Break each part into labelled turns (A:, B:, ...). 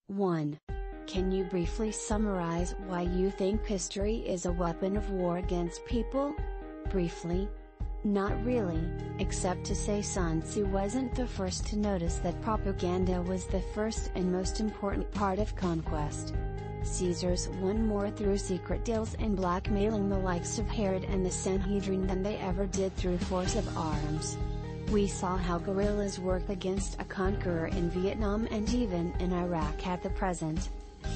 A: 1. Can you briefly summarize why you think history is a weapon of war against people? Briefly? Not really, except to say Sun Tzu wasn't the first to notice that propaganda was the first and most important part of conquest. Caesars won more through secret deals and blackmailing the likes of Herod and the Sanhedrin than they ever did through force of arms. We saw how guerrillas work against a conqueror in Vietnam and even in Iraq at the present.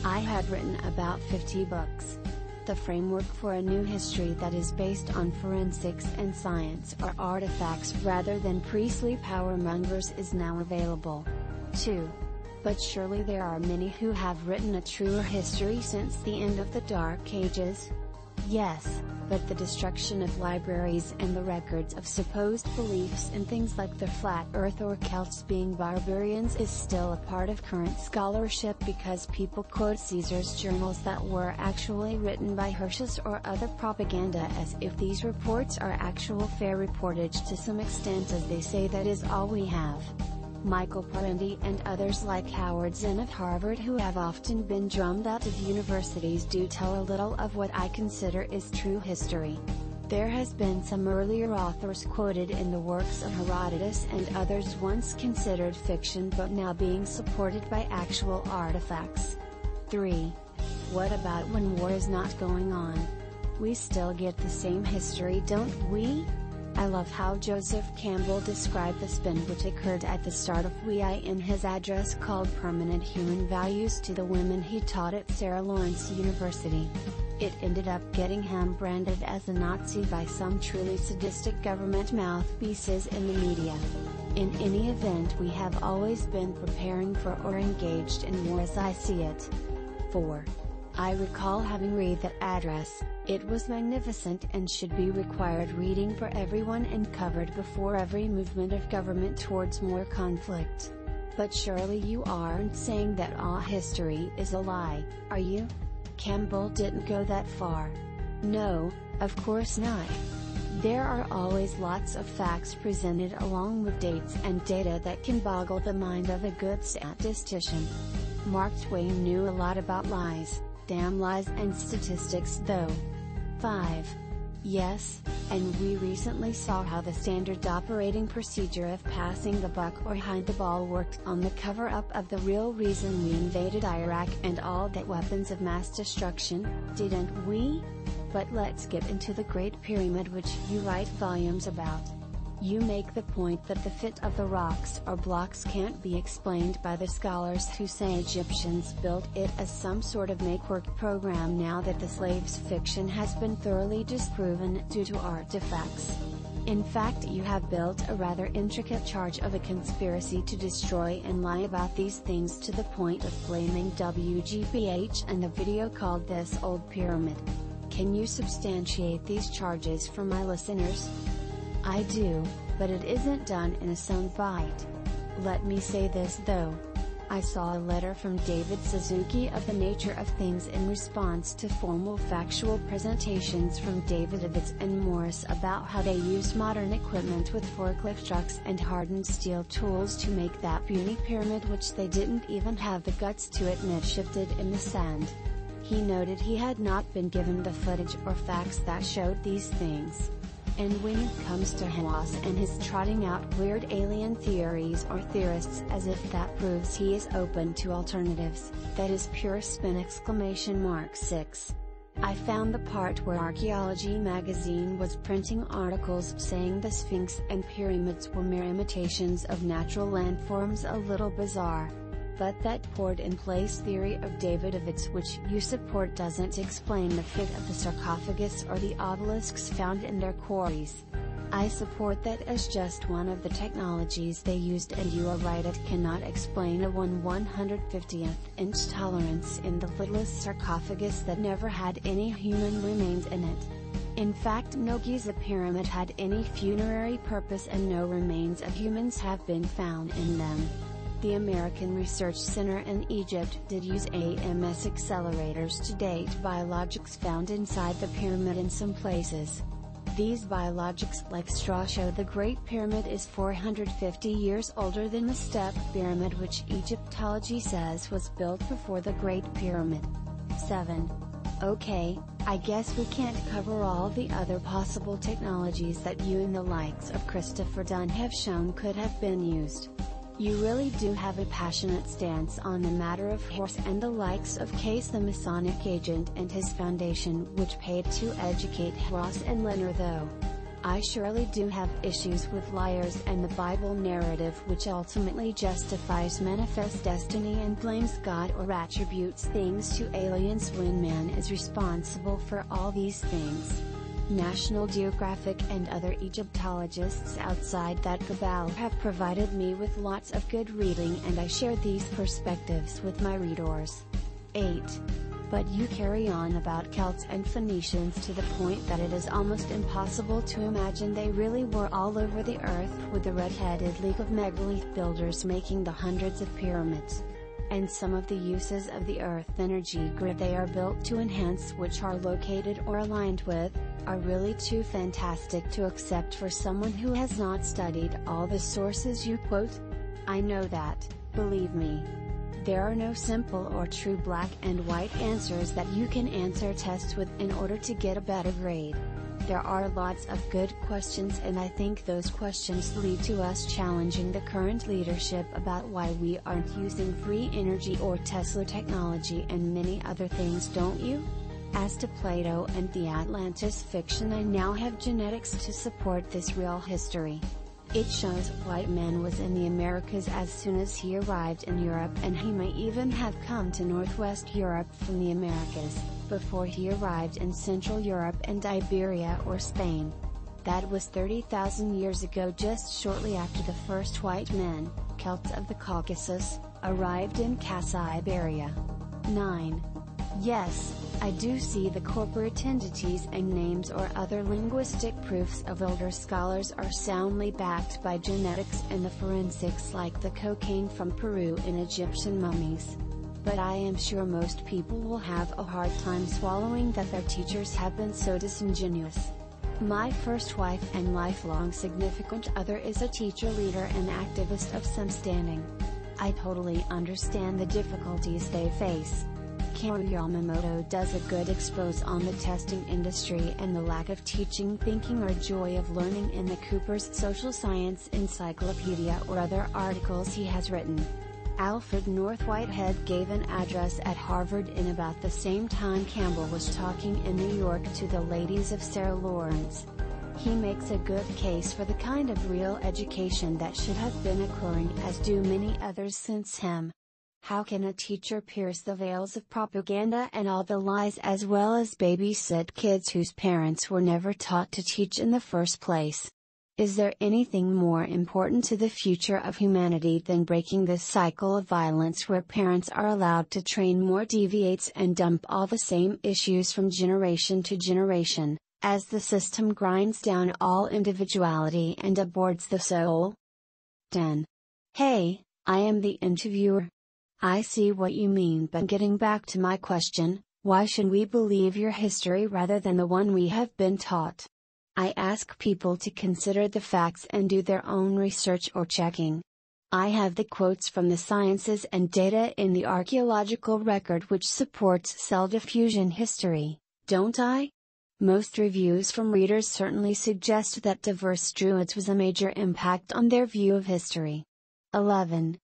A: I had written about 50 books. The framework for a new history that is based on forensics and science or artifacts rather than priestly power mongers is now available. 2. But surely there are many who have written a truer history since the end of the Dark Ages? Yes, but the destruction of libraries and the records of supposed beliefs in things like the flat earth or Celts being barbarians is still a part of current scholarship because people quote Caesar's journals that were actually written by Hirtius or other propaganda as if these reports are actual fair reportage to some extent, as they say that is all we have. Michael Parenti and others like Howard Zinn of Harvard, who have often been drummed out of universities, do tell a little of what I consider is true history. There has been some earlier authors quoted in the works of Herodotus and others once considered fiction but now being supported by actual artifacts. 3. What about when war is not going on? We still get the same history, don't we? I love how Joseph Campbell described the spin which occurred at the start of WEI in his address called Permanent Human Values to the women he taught at Sarah Lawrence University. It ended up getting him branded as a Nazi by some truly sadistic government mouthpieces in the media. In any event, we have always been preparing for or engaged in war as I see it. 4. I recall having read that address. It was magnificent and should be required reading for everyone and covered before every movement of government towards more conflict. But surely you aren't saying that all history is a lie, are you? Campbell didn't go that far. No, of course not. There are always lots of facts presented along with dates and data that can boggle the mind of a good statistician. Mark Twain knew a lot about lies, damn lies and statistics though. 5. Yes, and we recently saw how the standard operating procedure of passing the buck or hide the ball worked on the cover-up of the real reason we invaded Iraq and all that weapons of mass destruction, didn't we? But let's get into the Great Pyramid, which you write volumes about. You make the point that the fit of the rocks or blocks can't be explained by the scholars who say Egyptians built it as some sort of make-work program now that the slaves fiction has been thoroughly disproven due to artifacts. In fact, you have built a rather intricate charge of a conspiracy to destroy and lie about these things to the point of blaming WGBH and the video called This Old Pyramid. Can you substantiate these charges for my listeners? I do, but it isn't done in a sound bite. Let me say this though. I saw a letter from David Suzuki of The Nature of Things in response to formal factual presentations from David Avitz and Morris about how they used modern equipment with forklift trucks and hardened steel tools to make that puny pyramid, which they didn't even have the guts to admit shifted in the sand. He noted he had not been given the footage or facts that showed these things. And when it comes to Hawass and his trotting out weird alien theories or theorists as if that proves he is open to alternatives, that is pure spin! 6. I found the part where Archaeology magazine was printing articles saying the Sphinx and pyramids were mere imitations of natural landforms a little bizarre. But that poured-in-place theory of David Avitz which you support doesn't explain the fit of the sarcophagus or the obelisks found in their quarries. I support that as just one of the technologies they used, and you are right, it cannot explain a 1/150th inch tolerance in the littlest sarcophagus that never had any human remains in it. In fact, no Giza pyramid had any funerary purpose and no remains of humans have been found in them. The American Research Center in Egypt did use AMS accelerators to date biologics found inside the pyramid in some places. These biologics like straw show the Great Pyramid is 450 years older than the Step Pyramid, which Egyptology says was built before the Great Pyramid. 7. Okay, I guess we can't cover all the other possible technologies that you and the likes of Christopher Dunn have shown could have been used. You really do have a passionate stance on the matter of Horus and the likes of Case the Masonic agent and his foundation, which paid to educate Ross and Leonard, though. I surely do have issues with liars and the Bible narrative, which ultimately justifies manifest destiny and blames God or attributes things to aliens when man is responsible for all these things. National Geographic and other Egyptologists outside that cabal have provided me with lots of good reading, and I share these perspectives with my readers. 8. But you carry on about Celts and Phoenicians to the point that it is almost impossible to imagine they really were all over the earth, with the red-headed league of megalith builders making the hundreds of pyramids. And some of the uses of the Earth energy grid they are built to enhance, which are located or aligned with, are really too fantastic to accept for someone who has not studied all the sources you quote. I know that, believe me. There are no simple or true black and white answers that you can answer tests with in order to get a better grade. There are lots of good questions, and I think those questions lead to us challenging the current leadership about why we aren't using free energy or Tesla technology and many other things, don't you? As to Plato and the Atlantis fiction, I now have genetics to support this real history. It shows white man was in the Americas as soon as he arrived in Europe, and he may even have come to Northwest Europe from the Americas, before he arrived in Central Europe and Iberia or Spain. That was 30,000 years ago, just shortly after the first white men, Celts of the Caucasus, arrived in Iberia. 9. Yes, I do see the corporate entities and names or other linguistic proofs of older scholars are soundly backed by genetics and the forensics, like the cocaine from Peru in Egyptian mummies. But I am sure most people will have a hard time swallowing that their teachers have been so disingenuous. My first wife and lifelong significant other is a teacher, leader and activist of some standing. I totally understand the difficulties they face. Kaoru Yamamoto does a good expose on the testing industry and the lack of teaching thinking or joy of learning in the Cooper's Social Science Encyclopedia or other articles he has written. Alfred North Whitehead gave an address at Harvard in about the same time Campbell was talking in New York to the ladies of Sarah Lawrence. He makes a good case for the kind of real education that should have been occurring, as do many others since him. How can a teacher pierce the veils of propaganda and all the lies, as well as babysit kids whose parents were never taught to teach in the first place? Is there anything more important to the future of humanity than breaking this cycle of violence, where parents are allowed to train more deviates and dump all the same issues from generation to generation, as the system grinds down all individuality and aborts the soul? 10. Hey, I am the interviewer. I see what you mean, but getting back to my question, why should we believe your history rather than the one we have been taught? I ask people to consider the facts and do their own research or checking. I have the quotes from the sciences and data in the archaeological record which supports cell diffusion history, don't I? Most reviews from readers certainly suggest that diverse Druids was a major impact on their view of history. 11.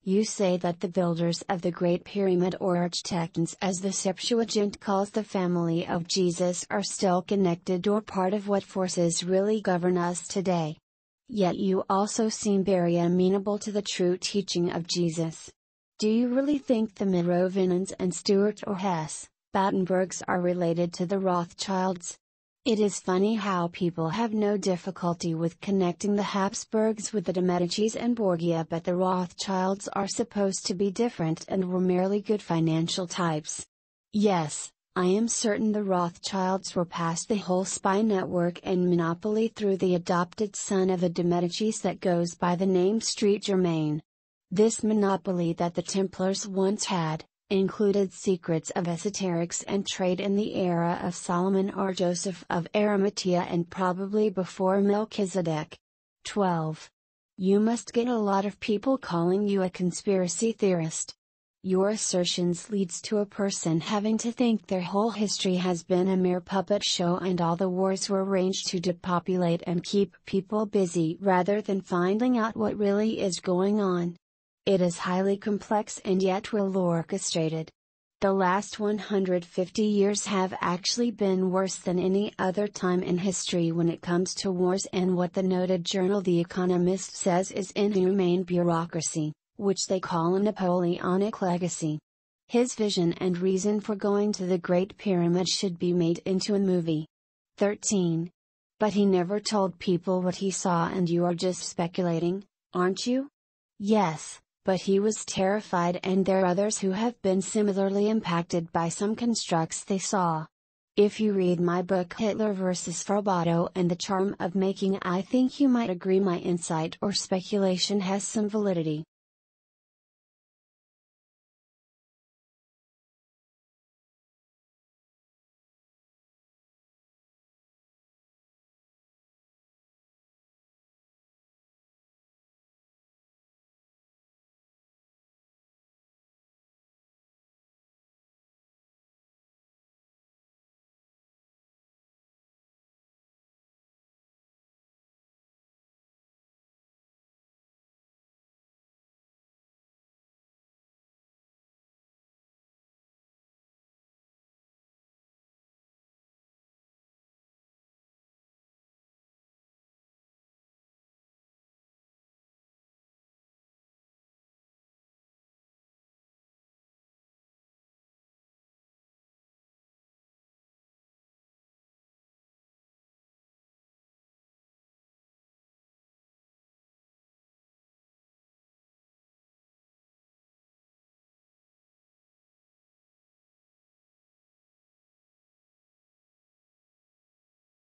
A: You say that the builders of the Great Pyramid, or architects as the Septuagint calls the family of Jesus, are still connected or part of what forces really govern us today. Yet you also seem very amenable to the true teaching of Jesus. Do you really think the Merovingians and Stuart or Hesse-Battenbergs are related to the Rothschilds? It is funny how people have no difficulty with connecting the Habsburgs with the de Medicis and Borgia, but the Rothschilds are supposed to be different and were merely good financial types. Yes, I am certain the Rothschilds were past the whole spy network and monopoly through the adopted son of a de Medicis that goes by the name Saint Germain. This monopoly that the Templars once had, included secrets of esoterics and trade in the era of Solomon or Joseph of Arimathea and probably before Melchizedek. 12. You must get a lot of people calling you a conspiracy theorist. Your assertions leads to a person having to think their whole history has been a mere puppet show and all the wars were arranged to depopulate and keep people busy rather than finding out what really is going on. It is highly complex and yet well orchestrated. The last 150 years have actually been worse than any other time in history when it comes to wars and what the noted journal The Economist says is inhumane bureaucracy, which they call a Napoleonic legacy. His vision and reason for going to the Great Pyramid should be made into a movie. 13. But he never told people what he saw and you are just speculating, aren't you? Yes, but he was terrified and there are others who have been similarly impacted by some constructs they saw. If you read my book Hitler vs. Froboto and the Charm of Making, I think you might agree my insight or speculation has some validity.